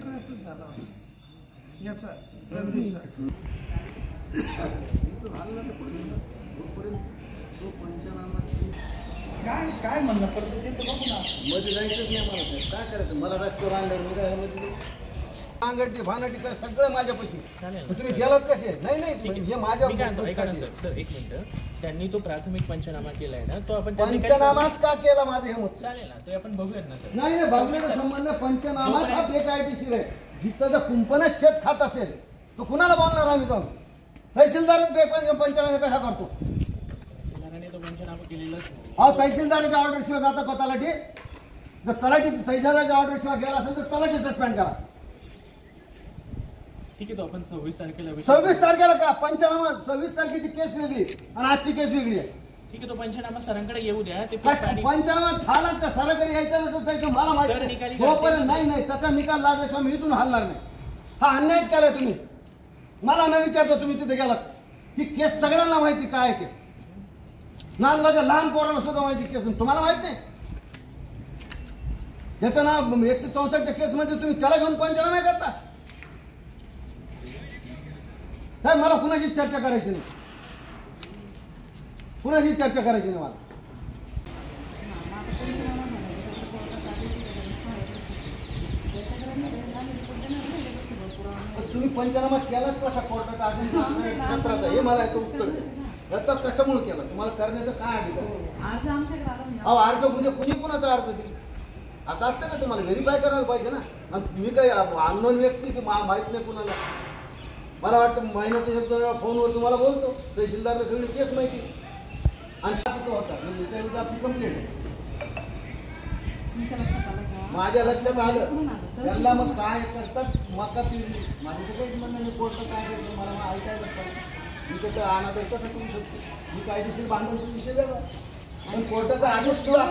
Matter असंच झाला याचा रणदीपचा काय काय म्हणणं पडतं ते तर बघू ना. मध्ये जायचंच नाही मला. काय करायचं मला रस्त्यावर आणल्यावर मी काय मध्ये भांगडी भांगडी कर सगळं माझ्यापाशी. तुम्ही गेलात कसे? नाही नाही हे माझ्या सर एक मिनिट. त्यांनी तो प्राथमिक पंचनामा केलाय ना तो आपण पंचनामाच का केला माझं हे मत. चालेल ना ते आपण बघूयात ना सर. नाही नाही बघण्याचा संबंध पंचनामाच हा बेकायदेशीर आहे. जिथं जर कुंपणच शेत खात असेल तो कुणाला बोलणार आम्ही जाऊन? तहसीलदारच पंचनामा कसा करतो? तो पंचनामा केलेलाच हा तहसीलदाराच्या ऑर्डर शिवाय जातं का तलाठी? जर तलाठी तहसीलदाराच्या ऑर्डर शिवाय गेला असेल तर तलाठी सस्पेंड करा. ठीक आहे तो आपण 26 तारखेला 26 तारखेला का पंचनामा? 26 तारखेची केस वेगळी आणि आजची केस वेगळी आहे. ठीक आहे तो पंचनामा सरांकडे येऊ द्या. ते पंचनामा झालाच का? सराकडे यायचं नसेल तर मला माहिती नाही. जोपर्यंत नाही नाही त्याचा निकाल लागल्याशिवाय मी इथून हलणार नाही. हा अन्यायच केलाय तुम्ही. मला न विचारता तुम्ही तिथे गेलात. ही केस सगळ्यांना माहिती काय आहे ते. नांदगावच्या लहान पोराला सुद्धा माहिती केस. तुम्हाला माहित नाही? त्याचं नाव 164च्या केस मध्ये तुम्ही त्याला घेऊन पंचनामा करता. काय मला कुणाशी चर्चा करायची नाही. कुणाशी चर्चा करायची नाही मला. तुम्ही पंचनामा केलाच कसा कोर्टाचा आदेश क्षेत्राचा हे मला याचं उत्तर द्या. याचा कशामुळे केला? तुम्हाला करण्याचा काय अधिकार? अहो अर्ज उद्या कुणी कुणाचा अर्ज दिली असं असतं ना. तुम्हाला व्हेरीफाय करायला पाहिजे ना. आणि मी काही अननोन व्यक्ती की माहित नाही कुणाला. मला वाटतं महिन्यातून एक 2 वेळा फोनवर तुम्हाला बोलतो. तहसीलदारला सगळी केस माहिती आणि साथ होता म्हणजे याच्या विरुद्ध आपली कंप्लेंट आहे. माझ्या लक्षात आलं. त्यांना मग 6 एकरचा मका पिरली. माझं तर काहीच म्हणणं नाही. कोर्टात काय करायचं मला ऐकायला पाहिजे. मी त्याचा अनादर कसा करू शकतो? मी कायदेशीर बांधून विषय वेगळा. आणि कोर्टाचा आदेश सुद्धा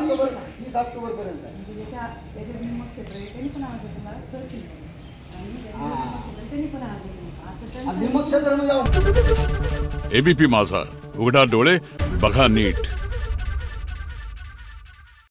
30 ऑक्टोबर पर्यंत आहे. निमक क्षेत्र म्हणजे एबीपी माझा, उघडा डोळे बघा नीट.